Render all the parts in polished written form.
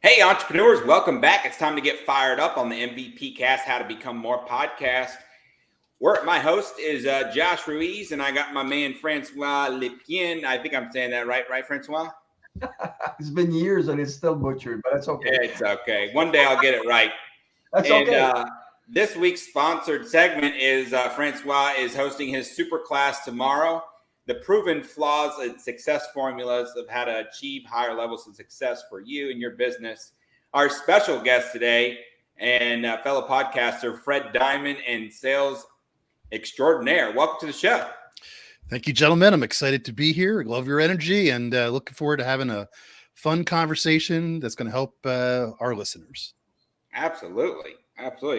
Hey, entrepreneurs, welcome back. It's time to get fired up on the MVP Cast, How to Become More podcast. My host is Josh Ruiz, and I got my man, Francois Lepien. I think I'm saying that right, Francois? It's been years and it's still butchered, but it's okay. It's okay. One day I'll get it right. That's And okay. This week's sponsored segment is Francois is hosting his super class tomorrow. The proven flaws and success formulas of how to achieve higher levels of success for you and your business. Our special guest today and fellow podcaster, Fred Diamond, and sales extraordinaire. Welcome to the show. Thank you, gentlemen. I'm excited to be here. I love your energy and looking forward to having a fun conversation that's going to help our listeners. Absolutely.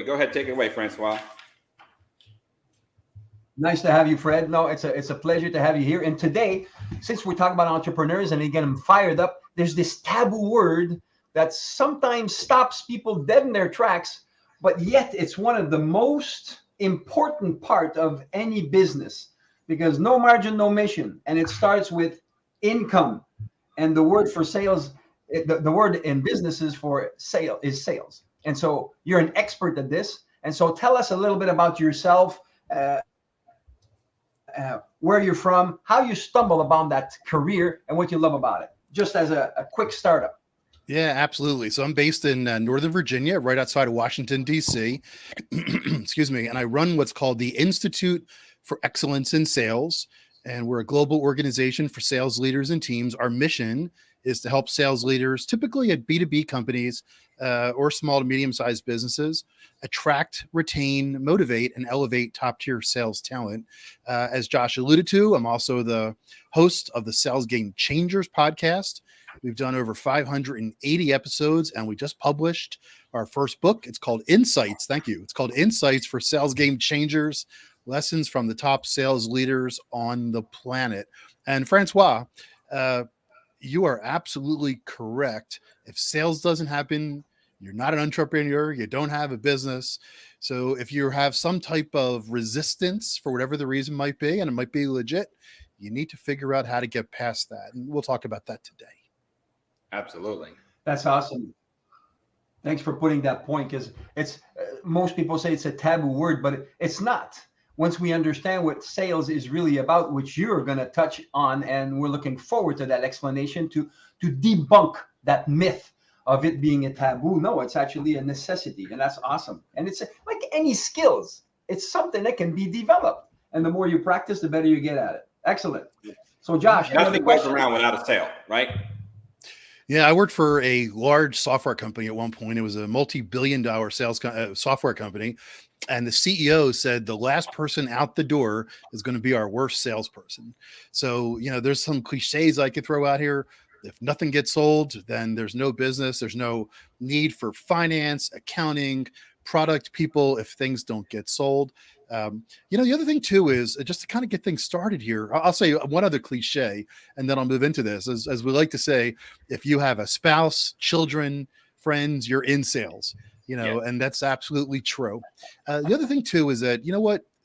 Go ahead, take it away, Francois. Nice to have you, Fred. No, it's a pleasure to have you here. And today, since we're talking about entrepreneurs and again, I'm fired up, there's this taboo word that sometimes stops people dead in their tracks, but yet it's one of the most important part of any business because no margin, no mission. And it starts with income. And the word for sales, the word in businesses for sale is sales. And so you're an expert at this. And so tell us a little bit about yourself, where you're from, how you stumble upon that career, and what you love about it, just as a quick startup. Yeah, absolutely. So I'm based in Northern Virginia, right outside of Washington, D.C. Excuse me. And I run what's called the Institute for Excellence in Sales. And we're a global organization for sales leaders and teams. Our mission is to help sales leaders, typically at B2B companies or small to medium-sized businesses, attract, retain, motivate, and elevate top-tier sales talent. As Josh alluded to, I'm also the host of the Sales Game Changers podcast. We've done over 580 episodes, and we just published our first book. It's called Insights. Thank you. It's called Insights for Sales Game Changers, Lessons from the Top Sales Leaders on the Planet. And Francois, you are absolutely correct. If sales doesn't happen, you're not an entrepreneur, you don't have a business. So if you have some type of resistance for whatever the reason might be, and it might be legit, you need to figure out how to get past that. And we'll talk about that today. Absolutely. That's awesome. Thanks for putting that point because it's most people say it's a taboo word, but it's not. Once we understand what sales is really about, which you're going to touch on, and we're looking forward to that explanation to debunk that myth of it being a taboo. No, it's actually a necessity, and that's awesome. And it's like any skills. It's something that can be developed, and the more you practice, the better you get at it. Excellent. So, Josh, nothing goes around without a sale, right? Yeah, I worked for a large software company at one point. It was a multi-billion-dollar sales software company. And the CEO said the last person out the door is going to be our worst salesperson. So, there's some cliches I could throw out here. If nothing gets sold, then there's no business. There's no need for finance, accounting, product people if things don't get sold. The other thing too is just to kind of get things started here. I'll say one other cliche, and then I'll move into this. As we like to say, if you have a spouse, children, friends, you're in sales. And that's absolutely true. The other thing too is that,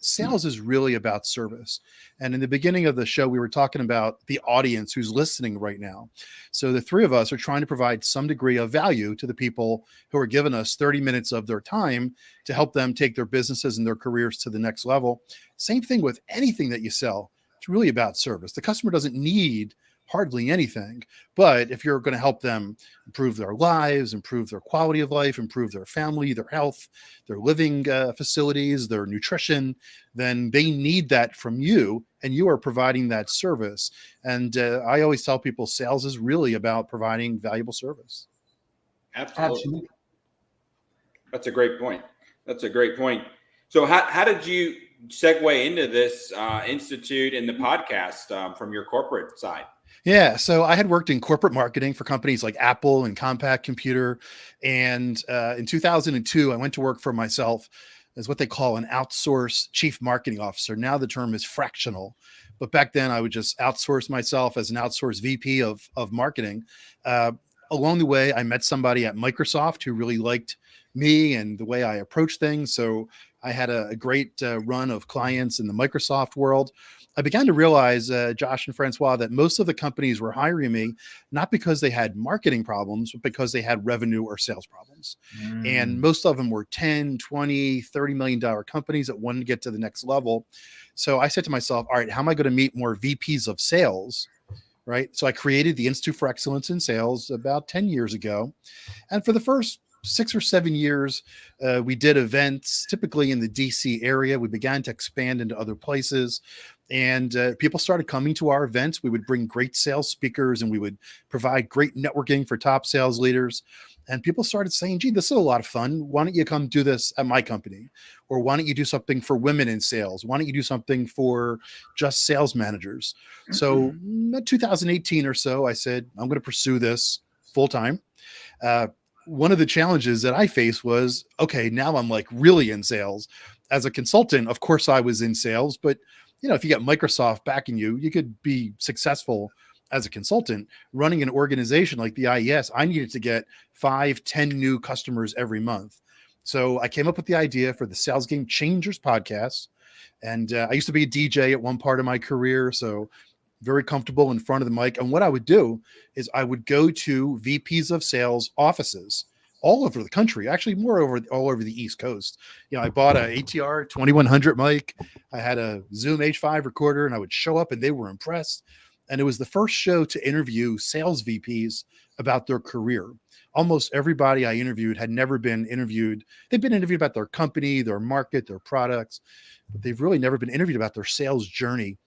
sales is really about service. And in the beginning of the show, we were talking about the audience who's listening right now. So the three of us are trying to provide some degree of value to the people who are giving us 30 minutes of their time to help them take their businesses and their careers to the next level. Same thing with anything that you sell. It's really about service. The customer doesn't need hardly anything, but if you're going to help them improve their lives, improve their quality of life, improve their family, their health, their living facilities, their nutrition, then they need that from you, and you are providing that service. And I always tell people sales is really about providing valuable service. Absolutely. That's a great point. So how did you segue into this institute and the podcast from your corporate side? Yeah. So I had worked in corporate marketing for companies like Apple and Compaq Computer. And in 2002, I went to work for myself as what they call an outsourced chief marketing officer. Now the term is fractional. But back then I would just outsource myself as an outsourced VP of marketing. Along the way, I met somebody at Microsoft who really liked me and the way I approach things. So I had a great run of clients in the Microsoft world. I began to realize, Josh and Francois, that most of the companies were hiring me not because they had marketing problems, but because they had revenue or sales problems. And most of them were 10, 20, $30 million companies that wanted to get to the next level. So I said to myself, all right, how am I going to meet more VPs of sales? Right. So I created the Institute for Excellence in Sales about 10 years ago. And for the first 6 or 7 years, we did events typically in the DC area. We began to expand into other places, and people started coming to our events. We would bring great sales speakers and we would provide great networking for top sales leaders. And people started saying, gee, this is a lot of fun. Why don't you come do this at my company? Or why don't you do something for women in sales? Why don't you do something for just sales managers? So in 2018 or so, I said, I'm going to pursue this full time. One of the challenges that I faced was, okay, now I'm like really in sales. As a consultant, of course I was in sales, but if you got Microsoft backing you, you could be successful as a consultant. Running an organization like the IES, I needed to get 5, 10 new customers every month. So I came up with the idea for the Sales Game Changers podcast. And I used to be a DJ at one part of my career, so very comfortable in front of the mic. And what I would do is I would go to VPs of sales offices all over the country, actually all over the East Coast. I bought a ATR 2100 mic. I had a Zoom H5 recorder, and I would show up and they were impressed. And it was the first show to interview sales VPs about their career. Almost everybody I interviewed had never been interviewed. They've been interviewed about their company, their market, their products, but they've really never been interviewed about their sales journey.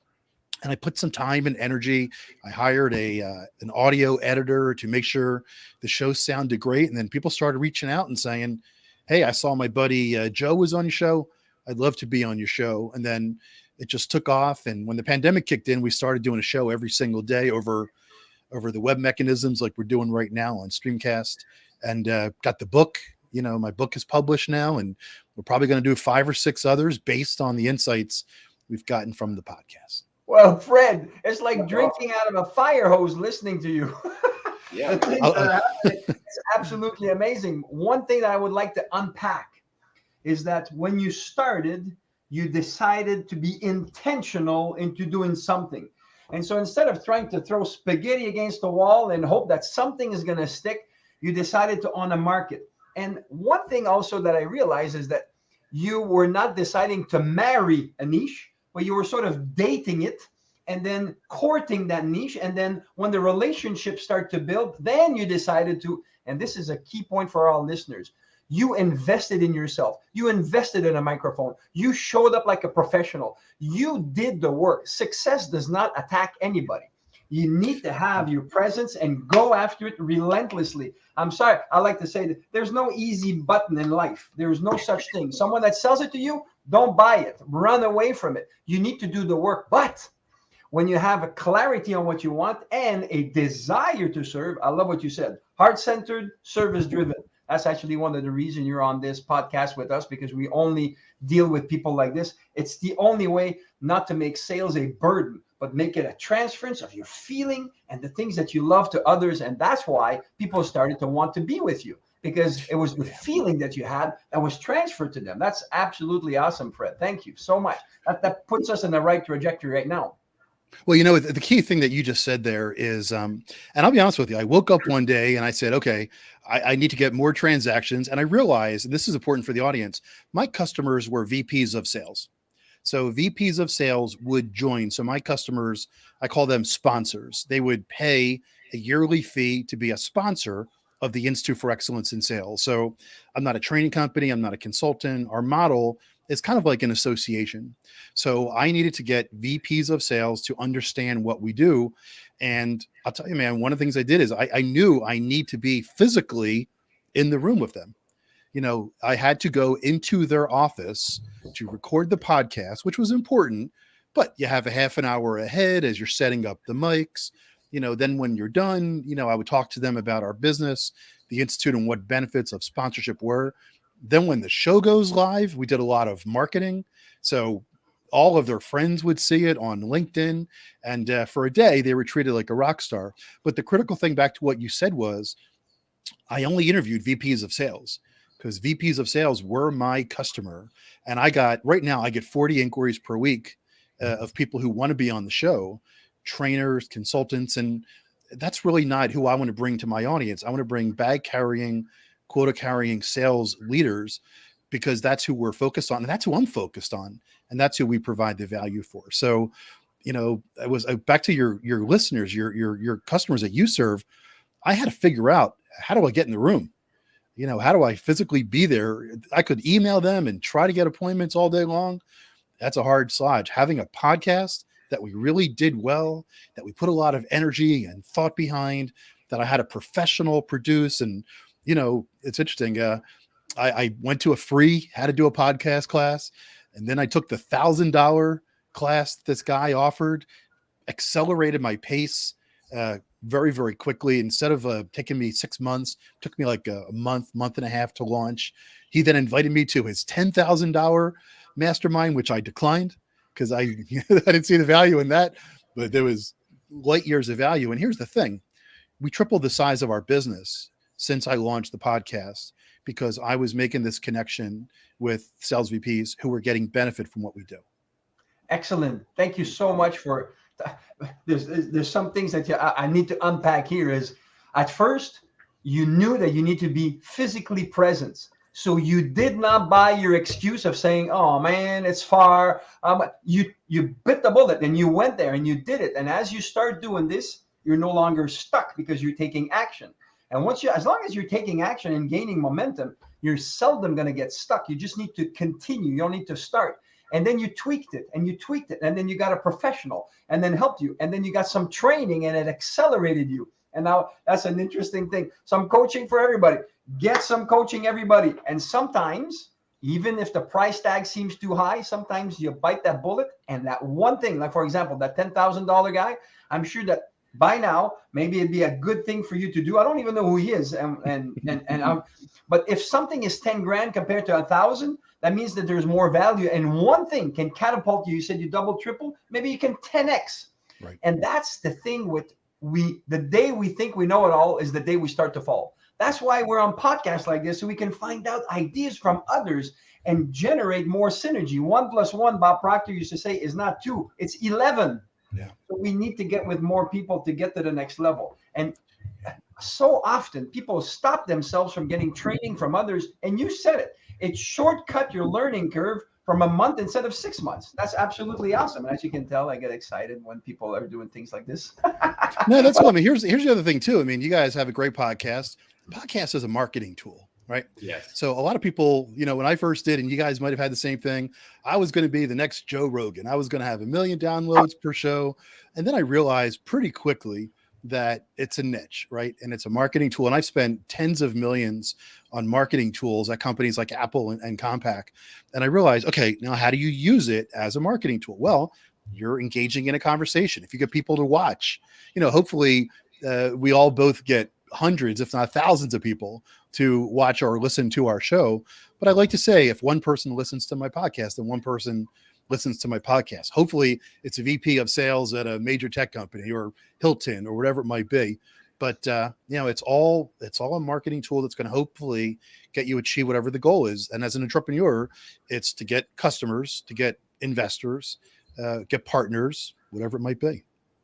And I put some time and energy. I hired an audio editor to make sure the show sounded great. And then people started reaching out and saying, hey, I saw my buddy Joe was on your show. I'd love to be on your show. And then it just took off. And when the pandemic kicked in, we started doing a show every single day over the web mechanisms like we're doing right now on Streamcast, and got the book. My book is published now, and we're probably going to do 5 or 6 others based on the insights we've gotten from the podcast. Well, Fred, it's like drinking out of a fire hose listening to you. Yeah. It's absolutely amazing. One thing that I would like to unpack is that when you started, you decided to be intentional into doing something. And so instead of trying to throw spaghetti against the wall and hope that something is going to stick, you decided to own a market. And one thing also that I realized is that you were not deciding to marry a niche, but you were sort of dating it and then courting that niche. And then when the relationships start to build, then you decided to, and this is a key point for our listeners, you invested in yourself. You invested in a microphone. You showed up like a professional. You did the work. Success does not attack anybody. You need to have your presence and go after it relentlessly. I'm sorry, I like to say that there's no easy button in life. There is no such thing. Someone that sells it to you, don't buy it. Run away from it. You need to do the work. But when you have a clarity on what you want and a desire to serve, I love what you said, heart-centered, service-driven. That's actually one of the reasons you're on this podcast with us, because we only deal with people like this. It's the only way not to make sales a burden, but make it a transference of your feeling and the things that you love to others. And that's why people started to want to be with you, because it was the feeling that you had that was transferred to them. That's absolutely awesome, Fred. Thank you so much. That puts us in the right trajectory right now. Well, the key thing that you just said there is, and I'll be honest with you, I woke up one day and I said, okay, I need to get more transactions. And I realized, and this is important for the audience, my customers were VPs of sales. So VPs of sales would join. So my customers, I call them sponsors. They would pay a yearly fee to be a sponsor of the Institute for Excellence in Sales. So I'm not a training company. I'm not a consultant. Our model is kind of like an association. So I needed to get VPs of sales to understand what we do. And I'll tell you, man, one of the things I did is I knew I need to be physically in the room with them. I had to go into their office to record the podcast, which was important, but you have a half an hour ahead as you're setting up the mics. Then when you're done, I would talk to them about our business, the Institute, and what benefits of sponsorship were. Then when the show goes live, we did a lot of marketing. So all of their friends would see it on LinkedIn. And for a day, they were treated like a rock star. But the critical thing back to what you said was, I only interviewed VPs of sales, because VPs of sales were my customer. And right now I get 40 inquiries per week. of people who want to be on the show, trainers, consultants, and that's really not who I want to bring to my audience. I want to bring bag carrying, quota carrying sales leaders, because that's who we're focused on, and that's who I'm focused on, and that's who we provide the value for. So, I was back to your listeners, your customers that you serve. I had to figure out, how do I get in the room? How do I physically be there? I could email them and try to get appointments all day long. That's a hard slog. Having a podcast that we really did well, that we put a lot of energy and thought behind, that I had a professional produce. And, it's interesting. I went to a free how to do a podcast class, and then I took the $1,000 class this guy offered, accelerated my pace very, very quickly. Instead of taking me 6 months, took me like a month and a half to launch. He then invited me to his $10,000 mastermind, which I declined because I didn't see the value in that, but there was light years of value. And here's the thing. We tripled the size of our business since I launched the podcast, because I was making this connection with sales VPs who were getting benefit from what we do. Excellent. Thank you so much for. There's some things that I need to unpack here. Is at first you knew that you need to be physically present, so you did not buy your excuse of saying, "Oh man, it's far." You bit the bullet and you went there and you did it. And as you start doing this, you're no longer stuck because you're taking action. And as long as you're taking action and gaining momentum, you're seldom going to get stuck. You just need to continue. You don't need to start. And then you tweaked it and you tweaked it. And then you got a professional and then helped you. And then you got some training and it accelerated you. And now that's an interesting thing. Some coaching for everybody. Get some coaching, everybody. And sometimes, even if the price tag seems too high, sometimes you bite that bullet. And that one thing, like for example, that $10,000 guy, I'm sure that by now, maybe it'd be a good thing for you to do. I don't even know who he is. But if something is 10 grand compared to 1,000, that means that there's more value. And one thing can catapult you. You said you double, triple, maybe you can 10x. Right. And that's the thing with the day we think we know it all is the day we start to fall. That's why we're on podcasts like this, so we can find out ideas from others and generate more synergy. 1 + 1, Bob Proctor used to say, is not 2, it's 11. Yeah. So we need to get with more people to get to the next level. And so often people stop themselves from getting training from others. And you said it. It shortcut your learning curve from a month instead of 6 months. That's absolutely awesome. And as you can tell, I get excited when people are doing things like this. No, that's cool. I mean, here's the other thing too. I mean, you guys have a great podcast. The podcast is a marketing tool, right? Yes. So a lot of people, when I first did, and you guys might have had the same thing, I was going to be the next Joe Rogan. I was going to have 1 million downloads per show. And then I realized pretty quickly that it's a niche, right? And it's a marketing tool. And I've spent tens of millions on marketing tools at companies like Apple and Compaq. And I realized, okay, now how do you use it as a marketing tool? Well, you're engaging in a conversation. If you get people to watch, hopefully we all both get hundreds, if not thousands of people to watch or listen to our show. But I like to say, if one person listens to my podcast, then one person listens to my podcast. Hopefully it's a VP of sales at a major tech company or Hilton or whatever it might be. But it's all a marketing tool that's going to hopefully get you achieve whatever the goal is. And as an entrepreneur, it's to get customers, to get investors, get partners, whatever it might be.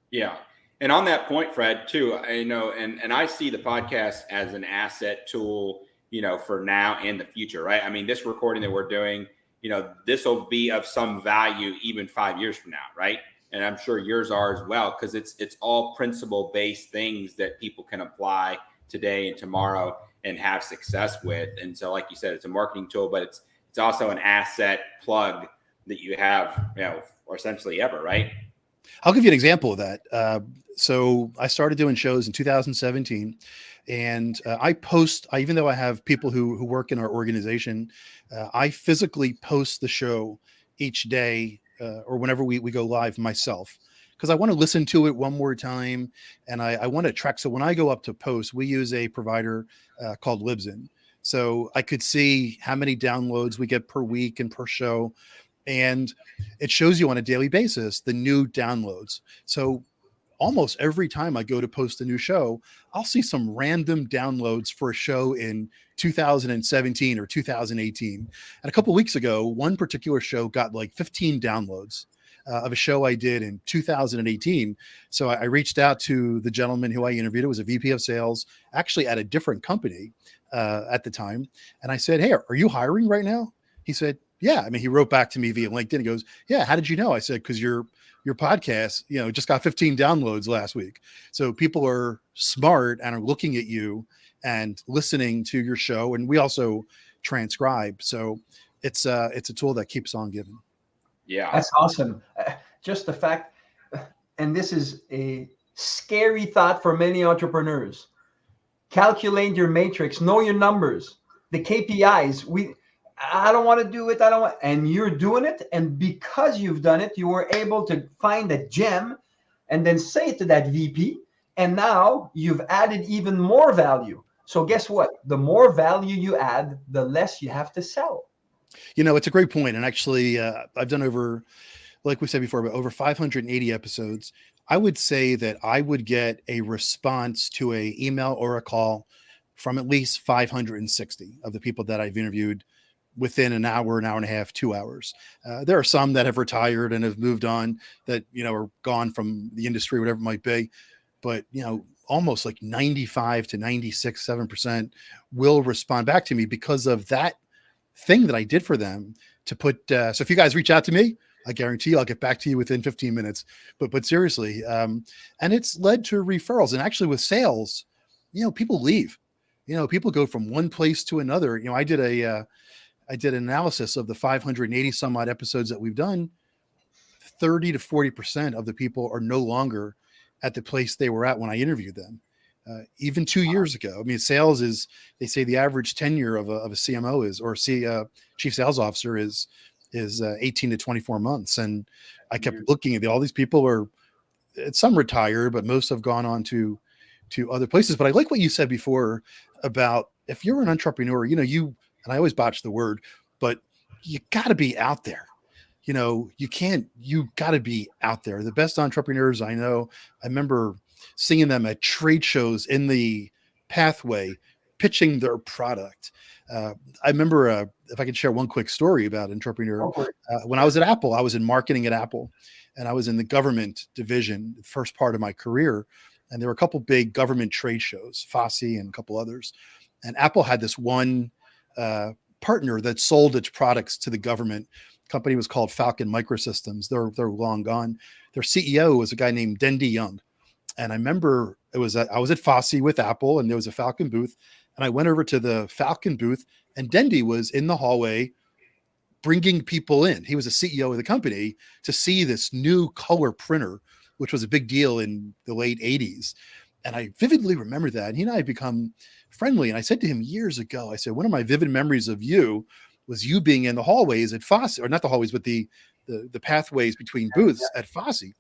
Yeah. And on that point, Fred, too, I know, and I see the podcast as an asset tool, for now and the future, right? I mean, this recording that we're doing, this will be of some value even 5 years from now, right? And I'm sure yours are as well, because it's all principle-based things that people can apply today and tomorrow and have success with. And so, like you said, it's a marketing tool, but it's also an asset plug that you have, or essentially ever, right? I'll give you an example of that. So I started doing shows in 2017, and I post, even though I have people who work in our organization, I physically post the show each day or whenever we go live myself, because I want to listen to it one more time. And I want to track. So when I go up to post, we use a provider called Libsyn. So I could see how many downloads we get per week and per show. And it shows you on a daily basis the new downloads. So almost every time I go to post a new show, I'll see some random downloads for a show in 2017 or 2018. And a couple of weeks ago, one particular show got like 15 downloads. of a show I did in 2018. So I reached out to the gentleman who I interviewed. It was a VP of sales, actually at a different company at the time. And I said, "Hey, are you hiring right now?" He said, "Yeah." I mean, he wrote back to me via LinkedIn. He goes, "Yeah, how did you know?" I said, "Because your podcast, just got 15 downloads last week." So people are smart and are looking at you and listening to your show. And we also transcribe. So it's a tool that keeps on giving. Yeah. That's awesome. Just the fact, and this is a scary thought for many entrepreneurs. Calculate your matrix, know your numbers, the KPIs. I don't want to do it. And you're doing it. And because you've done it, you were able to find a gem and then say it to that VP. And now you've added even more value. So guess what? The more value you add, the less you have to sell. It's a great point. And actually, I've done over, like we said before, about over 580 episodes. I would say that I would get a response to an email or a call from at least 560 of the people that I've interviewed within an hour and a half, 2 hours. There are some that have retired and have moved on that, are gone from the industry, whatever it might be. But, almost like 95 to 96, 7% will respond back to me because of that thing that I did for them to put. So if you guys reach out to me, I guarantee I'll get back to you within 15 minutes, but seriously. And it's led to referrals. And actually with sales, people leave, people go from one place to another. I did an analysis of the 580 some odd episodes that we've done. 30 to 40% of the people are no longer at the place they were at when I interviewed them. Even 2 years ago. I mean, sales is, they say the average tenure of a CMO is, or chief sales officer is 18 to 24 months. And I kept looking at all these people are, some retired, but most have gone on to other places. But I like what you said before about if you're an entrepreneur, and I always botch the word, but you got to be out there. You got to be out there. The best entrepreneurs I know, I remember seeing them at trade shows in the pathway, pitching their product. I remember, if I could share one quick story about an entrepreneur, when I was at Apple, I was in marketing at Apple, and I was in the government division, the first part of my career. And there were a couple big government trade shows, FOSSI and a couple others. And Apple had this one partner that sold its products to the government. Company was called Falcon Microsystems. They're long gone. Their CEO was a guy named Dendy Young. And I remember I was at FOSSI with Apple, and there was a Falcon booth. And I went over to the Falcon booth, and Dendy was in the hallway bringing people in. He was a CEO of the company to see this new color printer, which was a big deal in the late 80s. And I vividly remember that. And he and I had become friendly. And I said to him years ago, I said, one of my vivid memories of you was you being in the hallways at FOSSI, or not the hallways, but the pathways between booths at FOSSI.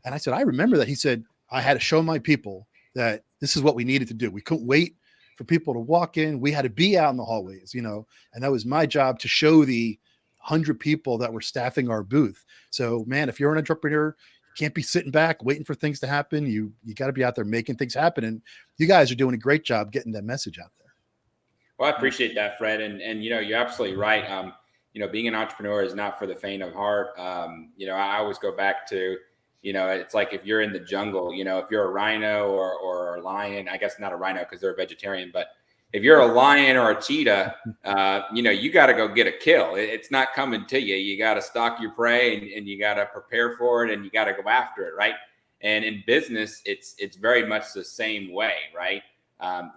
And I said, I remember that. He said, I had to show my people that this is what we needed to do. We couldn't wait for people to walk in. We had to be out in the hallways, and that was my job to show the 100 people that were staffing our booth. So, man, if you're an entrepreneur, you can't be sitting back waiting for things to happen. You got to be out there making things happen. And you guys are doing a great job getting that message out there. Well, I appreciate that, Fred. And you're absolutely right. Being an entrepreneur is not for the faint of heart. I always go back to, it's like if you're in the jungle, if you're a rhino or a lion, I guess not a rhino because they're a vegetarian, but if you're a lion or a cheetah, you got to go get a kill. It's not coming to you. You got to stalk your prey and you got to prepare for it and you got to go after it. Right. And in business, it's very much the same way. Right.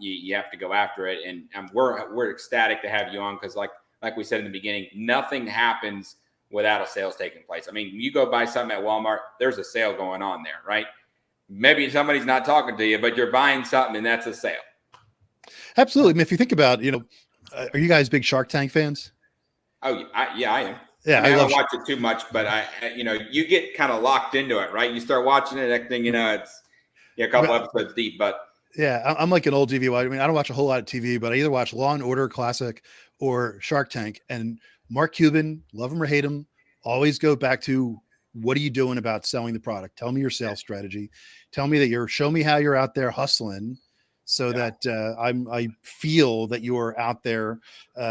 You have to go after it. And we're ecstatic to have you on because like we said in the beginning, nothing happens without a sales taking place. I mean, you go buy something at Walmart, there's a sale going on there, right? Maybe somebody's not talking to you, but you're buying something and that's a sale. Absolutely. I mean, if you think about, are you guys big Shark Tank fans? Oh, yeah, I am. Yeah, I don't watch it too much, but you get kind of locked into it, right? You start watching it, next thing you know, it's a couple episodes deep, but. Yeah, I'm like an old TV. I mean, I don't watch a whole lot of TV, but I either watch Law and Order Classic or Shark Tank. And Mark Cuban, love him or hate him, always go back to what are you doing about selling the product? Tell me your sales strategy. Tell me that show me how you're out there hustling so that I feel that you're out there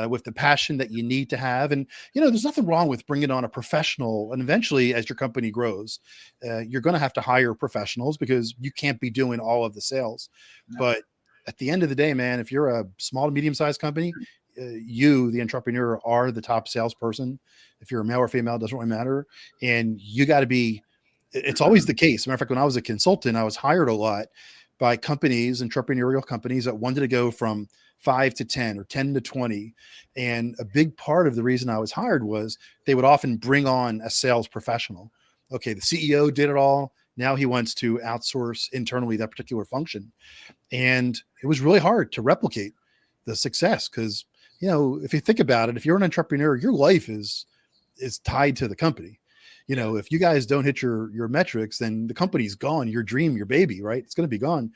with the passion that you need to have. And, there's nothing wrong with bringing on a professional. And eventually, as your company grows, you're going to have to hire professionals because you can't be doing all of the sales. No. But at the end of the day, man, if you're a small to medium-sized company, you, the entrepreneur, are the top salesperson. If you're a male or female, it doesn't really matter. And you got to be, it's always the case. Matter of fact, when I was a consultant, I was hired a lot by companies, entrepreneurial companies that wanted to go from 5 to 10 or 10 to 20. And a big part of the reason I was hired was they would often bring on a sales professional. Okay, the CEO did it all. Now he wants to outsource internally that particular function. And it was really hard to replicate the success because, if you think about it, if you're an entrepreneur, your life is tied to the company. If you guys don't hit your metrics, then the company's gone. Your dream, your baby, right? It's going to be gone.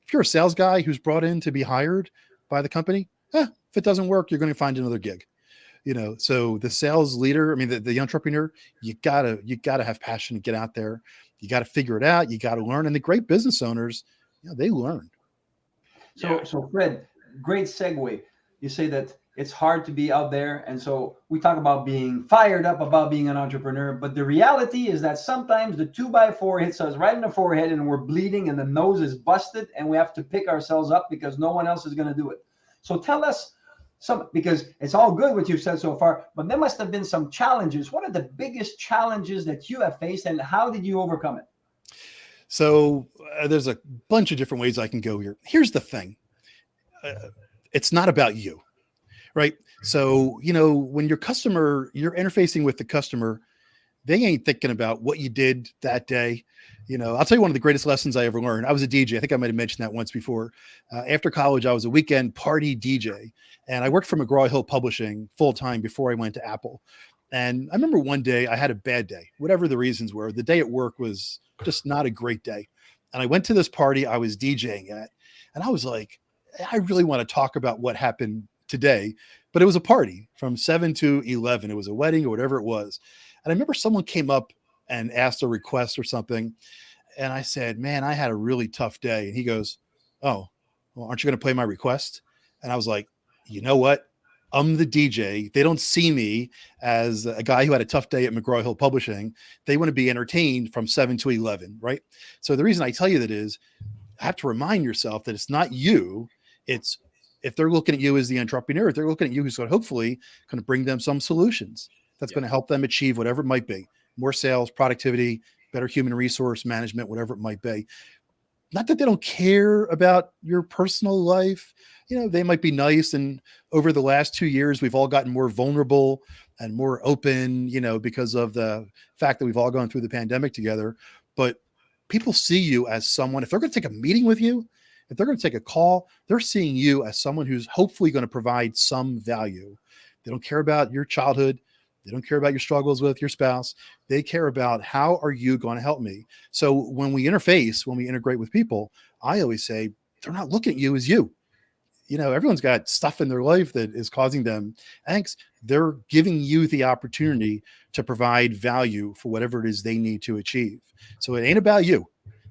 If you're a sales guy who's brought in to be hired by the company, if it doesn't work, you're going to find another gig. So the sales leader, the entrepreneur, you gotta have passion to get out there. You got to figure it out. You got to learn. And the great business owners, they learn. So Fred, great segue. You say that it's hard to be out there. And so we talk about being fired up about being an entrepreneur, but the reality is that sometimes the 2x4 hits us right in the forehead and we're bleeding and the nose is busted and we have to pick ourselves up because no one else is going to do it. So tell us because it's all good what you've said so far, but there must have been some challenges. What are the biggest challenges that you have faced and how did you overcome it? So there's a bunch of different ways I can go here. Here's the thing. It's not about you. Right. So, when you're interfacing with the customer, they ain't thinking about what you did that day. I'll tell you one of the greatest lessons I ever learned. I was a DJ. I think I might have mentioned that once before. After college, I was a weekend party DJ and I worked for McGraw-Hill Publishing full time before I went to Apple. And I remember one day I had a bad day, whatever the reasons were. The day at work was just not a great day. And I went to this party I was DJing at and I was like, I really want to talk about what happened today, but it was a party from 7 to 11. It was a wedding or whatever it was. And I remember someone came up and asked a request or something. And I said, man, I had a really tough day. And he goes, oh, well, aren't you going to play my request? And I was like, you know what? I'm the DJ. They don't see me as a guy who had a tough day at McGraw-Hill Publishing. They want to be entertained from 7 to 11, right? So the reason I tell you that is I have to remind yourself that it's not you. It's if they're looking at you as the entrepreneur, if they're looking at you who's going to hopefully going to bring them some solutions that's going to help them achieve whatever it might be, more sales, productivity, better human resource management, whatever it might be. Not that they don't care about your personal life. They might be nice. And over the last 2 years, we've all gotten more vulnerable and more open, because of the fact that we've all gone through the pandemic together. But people see you as someone, if they're going to take a meeting with you, if they're going to take a call, they're seeing you as someone who's hopefully going to provide some value. They don't care about your childhood. They don't care about your struggles with your spouse. They care about how are you going to help me? So when we interface, when we integrate with people, I always say, they're not looking at you as you. Everyone's got stuff in their life that is causing them angst. They're giving you the opportunity to provide value for whatever it is they need to achieve. So it ain't about you.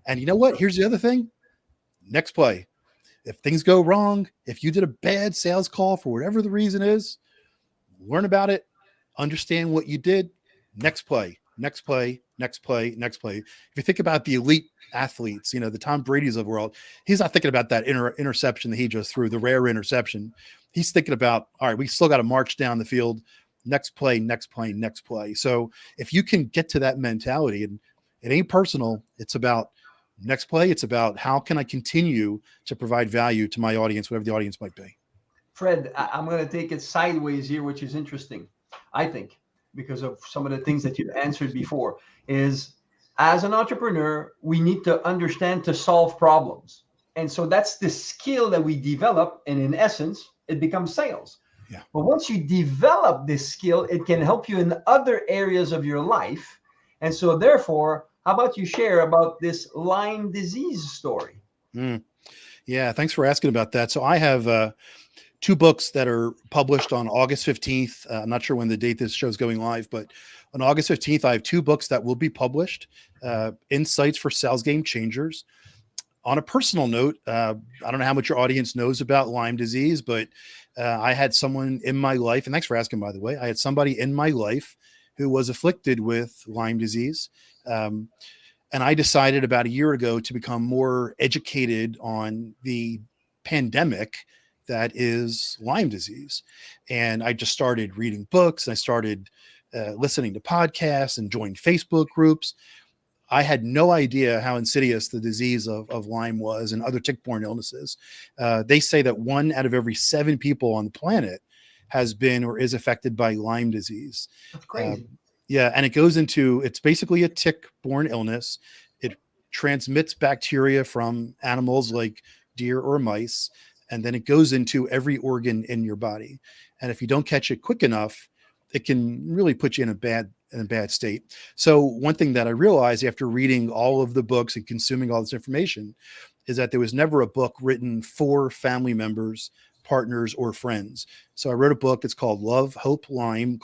And you know what? Here's the other thing. Next play. If things go wrong, if you did a bad sales call for whatever the reason is, learn about it, understand what you did. Next play, next play, next play, next play. If you think about the elite athletes, the Tom Brady's of the world, he's not thinking about that interception that he just threw, the rare interception. He's thinking about, all right, we still got to march down the field. Next play, next play, next play. So if you can get to that mentality, and it ain't personal, it's about next play. It's about how can I continue to provide value to my audience, whatever the audience might be. Fred, I'm going to take it sideways here, which is interesting, I think, because of some of the things that you've answered before, is as an entrepreneur, we need to understand to solve problems. And so that's the skill that we develop. And in essence, it becomes sales. Yeah. But once you develop this skill, it can help you in other areas of your life. And so therefore, how about you share about this Lyme disease story? Yeah, thanks for asking about that. So I have 2 books that are published on August 15th. I'm not sure when the date this show is going live, but on August 15th, I have 2 books that will be published, Insights for Sales Game Changers. on a personal note, I don't know how much your audience knows about Lyme disease, but I had someone in my life, and thanks for asking, by the way, I had somebody in my life who was afflicted with Lyme disease. And I decided about a year ago to become more educated on the pandemic that is Lyme disease. And I just started reading books, and I started listening to podcasts and joined Facebook groups. I had no idea how insidious the disease of Lyme was and other tick-borne illnesses. They say that 1 out of every 7 people on the planet has been or is affected by Lyme disease. That's crazy. Yeah, and it's basically a tick-borne illness. It transmits bacteria from animals like deer or mice, and then it goes into every organ in your body. And if you don't catch it quick enough, it can really put you in a bad state. So one thing that I realized after reading all of the books and consuming all this information is that there was never a book written for family members, partners, or friends. So I wrote a book. It's called Love, Hope, Lyme,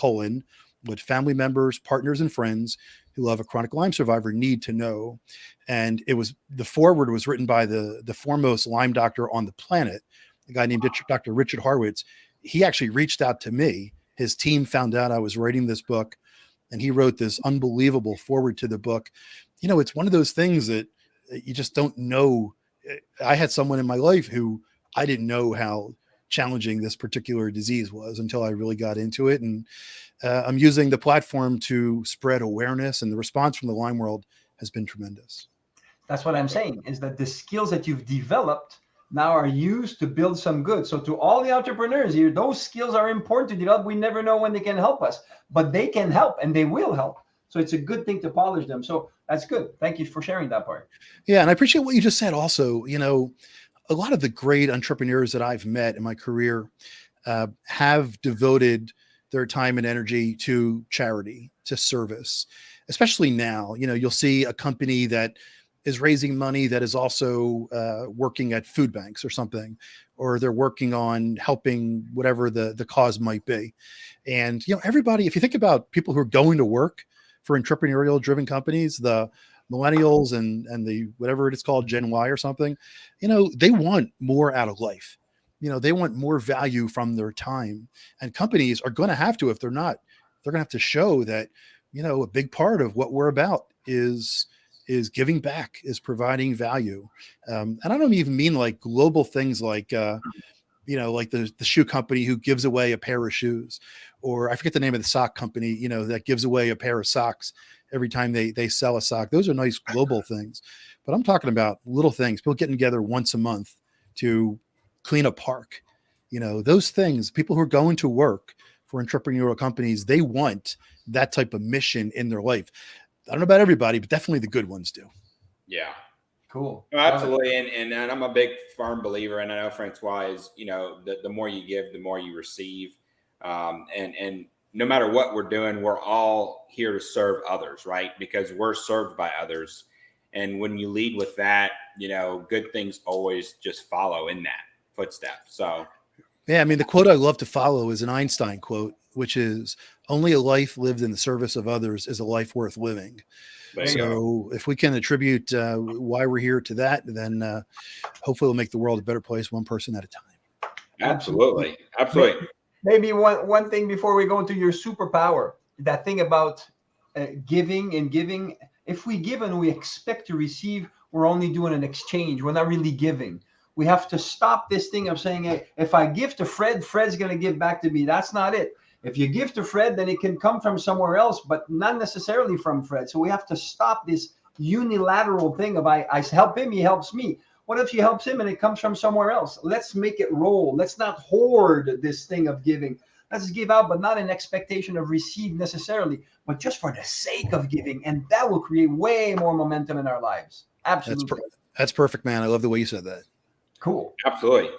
what family members, partners, and friends who love a chronic Lyme survivor need to know. And the foreword was written by the foremost Lyme doctor on the planet, a guy named Dr. Richard Horwitz. He actually reached out to me. His team found out I was writing this book, and he wrote this unbelievable foreword to the book. It's one of those things that you just don't know. I had someone in my life who I didn't know how challenging this particular disease was until I really got into it. And I'm using the platform to spread awareness, and the response from the Lyme world has been tremendous. That's what I'm saying, is that the skills that you've developed now are used to build some good. So to all the entrepreneurs here, those skills are important to develop. We never know when they can help us, but they can help, and they will help. So it's a good thing to polish them. So that's good. Thank you for sharing that part. Yeah. And I appreciate what you just said also. A lot of the great entrepreneurs that I've met in my career have devoted their time and energy to charity, to service, especially now. You'll see a company that is raising money that is also working at food banks or something, or they're working on helping whatever the cause might be. And, everybody, if you think about people who are going to work for entrepreneurial driven companies, the millennials and the whatever it is called, Gen Y or something, they want more out of life. They want more value from their time, and companies are going to have to, if they're not, they're going to have to show that, a big part of what we're about is giving back, is providing value. And I don't even mean like global things like, like the shoe company who gives away a pair of shoes, or I forget the name of the sock company, that gives away a pair of socks every time they sell a sock. Those are nice global things, but I'm talking about little things, people getting together once a month to clean a park. Those things, people who are going to work for entrepreneurial companies, they want that type of mission in their life. I don't know about everybody, but definitely the good ones do. Yeah. Cool. No, absolutely. And I'm a big firm believer, and I know Francois is, the more you give, the more you receive. And no matter what we're doing, we're all here to serve others, right? Because we're served by others. And when you lead with that, good things always just follow in that footstep. So, yeah, I mean, the quote I love to follow is an Einstein quote, which is, "Only a life lived in the service of others is a life worth living." So if we can attribute why we're here to that, then hopefully we'll make the world a better place, one person at a time. Absolutely. Maybe one thing before we go into your superpower, that thing about giving and giving. If we give and we expect to receive, we're only doing an exchange. We're not really giving. We have to stop this thing of saying, hey, if I give to Fred, Fred's going to give back to me. That's not it. If you give to Fred, then it can come from somewhere else, but not necessarily from Fred. So we have to stop this unilateral thing of I help him, he helps me. What if he helps him and it comes from somewhere else? Let's make it roll. Let's not hoard this thing of giving. Let's give out, but not in expectation of receive necessarily, but just for the sake of giving. And that will create way more momentum in our lives. Absolutely. That's perfect, man. I love the way you said that. Cool. Absolutely.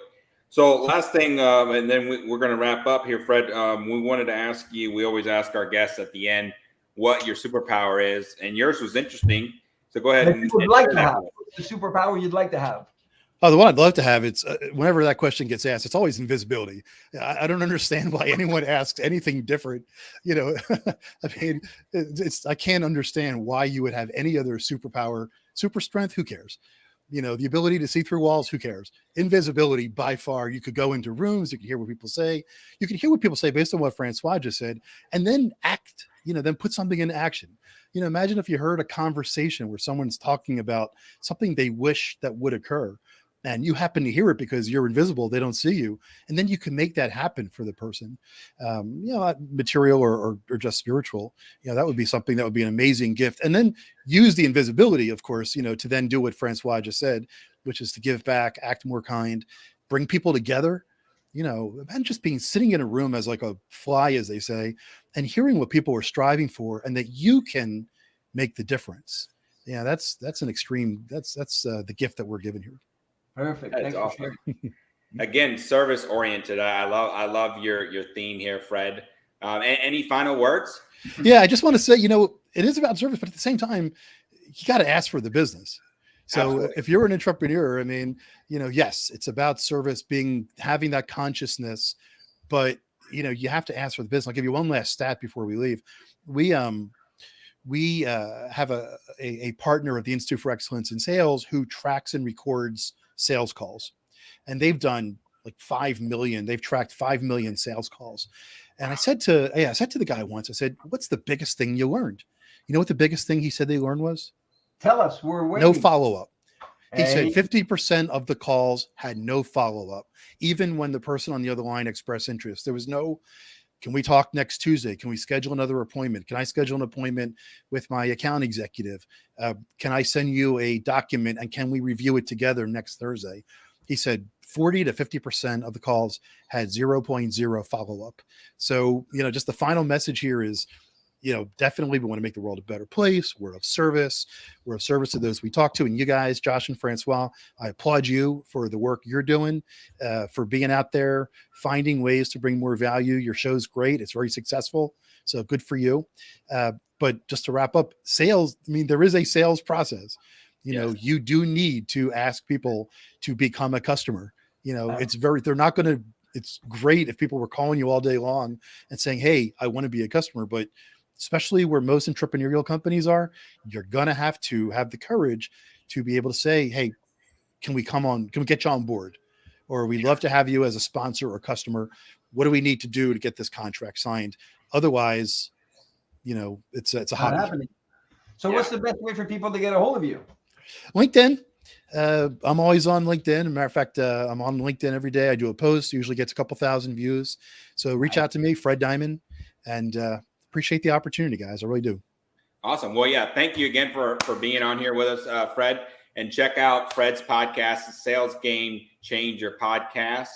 So last thing, and then we're going to wrap up here, Fred. We wanted to ask you, we always ask our guests at the end what your superpower is, and yours was interesting. So go ahead. You would like to have the superpower you'd like to have. Oh, the one I'd love to have, it's whenever that question gets asked, it's always invisibility. I don't understand why anyone asks anything different. I mean, I can't understand why you would have any other superpower. Super strength, who cares? You know, the ability to see through walls, who cares? Invisibility, by far. You could go into rooms, you could hear what people say. You can hear what people say based on what Francois just said, and then act, then put something into action. Imagine if you heard a conversation where someone's talking about something they wish that would occur, and you happen to hear it because you're invisible, they don't see you, and then you can make that happen for the person. Material or just spiritual. That would be something that would be an amazing gift. And then use the invisibility, of course, to then do what Francois just said, which is to give back, act more kind, bring people together. And just being sitting in a room as like a fly, as they say, and hearing what people are striving for, and that you can make the difference. Yeah, that's an extreme. That's the gift that we're given here. Perfect. That's Thanks awesome. for sharing. Again, service oriented. I love your theme here, Fred. Any final words? Yeah, I just want to say, it is about service, but at the same time, you got to ask for the business. So Absolutely. If you're an entrepreneur, yes, it's about service, having that consciousness, but you have to ask for the business. I'll give you one last stat before we leave. We have a partner at the Institute for Excellence in Sales who tracks and records sales calls, and they've done like 5 million. They've tracked 5 million sales calls. And I said to the guy once, I said, "What's the biggest thing you learned?" You know what the biggest thing he said they learned was? Tell us, we're waiting. No follow-up. He said Hey. 50% of the calls had no follow-up, even when the person on the other line expressed interest. There was no, "Can we talk next Tuesday? Can we schedule another appointment? Can I schedule an appointment with my account executive? Can I send you a document and can we review it together next Thursday?" He said 40 to 50% of the calls had 0.0 follow-up. So, just the final message here is, definitely we want to make the world a better place. We're of service. We're of service to those we talk to. And you guys, Josh and Francois, I applaud you for the work you're doing, for being out there, finding ways to bring more value. Your show's great. It's very successful. So good for you. But just to wrap up, sales, there is a sales process. Yes. You do need to ask people to become a customer. It's great if people were calling you all day long and saying, "Hey, I want to be a customer," but especially where most entrepreneurial companies are, you're going to have the courage to be able to say, "Hey, can we get you on board? Or we'd love to have you as a sponsor or customer. What do we need to do to get this contract signed?" Otherwise, it's a Not hobby. happening. So what's the best way for people to get a hold of you? LinkedIn. I'm always on LinkedIn. As a matter of fact, I'm on LinkedIn every day. I do a post, usually gets a couple thousand views. So reach out to me, Fred Diamond, and appreciate the opportunity, guys. I really do. Awesome. Well, yeah, thank you again for being on here with us, Fred. And check out Fred's podcast, the Sales Game Changer podcast.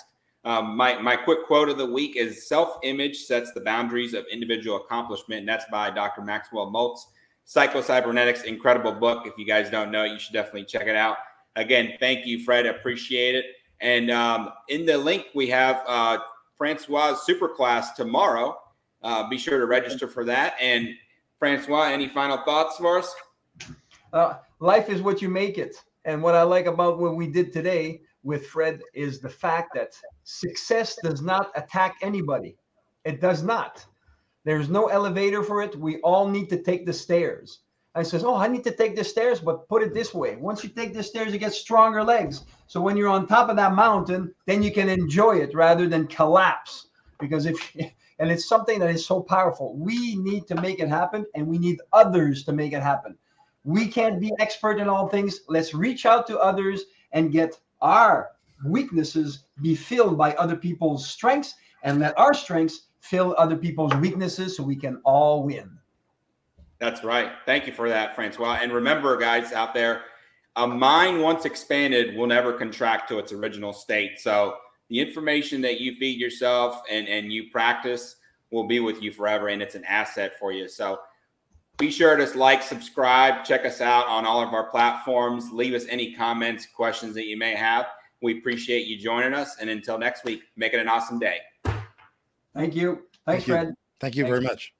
My quick quote of the week is, "Self-image sets the boundaries of individual accomplishment." And that's by Dr. Maxwell Maltz. Psycho-Cybernetics, incredible book. If you guys don't know it, you should definitely check it out. Again, thank you, Fred. Appreciate it. And in the link, we have Francois' Superclass tomorrow. Be sure to register for that. And Francois, any final thoughts for us? Life is what you make it. And what I like about what we did today with Fred is the fact that success does not attack anybody. It does not. There's no elevator for it. We all need to take the stairs. I says, "Oh, I need to take the stairs, but put it this way. Once you take the stairs, you get stronger legs. So when you're on top of that mountain, then you can enjoy it rather than collapse." Because and it's something that is so powerful. We need to make it happen, and we need others to make it happen. We can't be expert in all things. Let's reach out to others and get our weaknesses be filled by other people's strengths, and let our strengths fill other people's weaknesses so we can all win. That's right. Thank you for that, Francois. And remember, guys out there, a mind once expanded will never contract to its original state. So the information that you feed yourself and you practice will be with you forever, and it's an asset for you. So be sure to like, subscribe, check us out on all of our platforms. Leave us any comments, questions that you may have. We appreciate you joining us. And until next week, make it an awesome day. Thank you. Thanks, Fred. Thank you very much.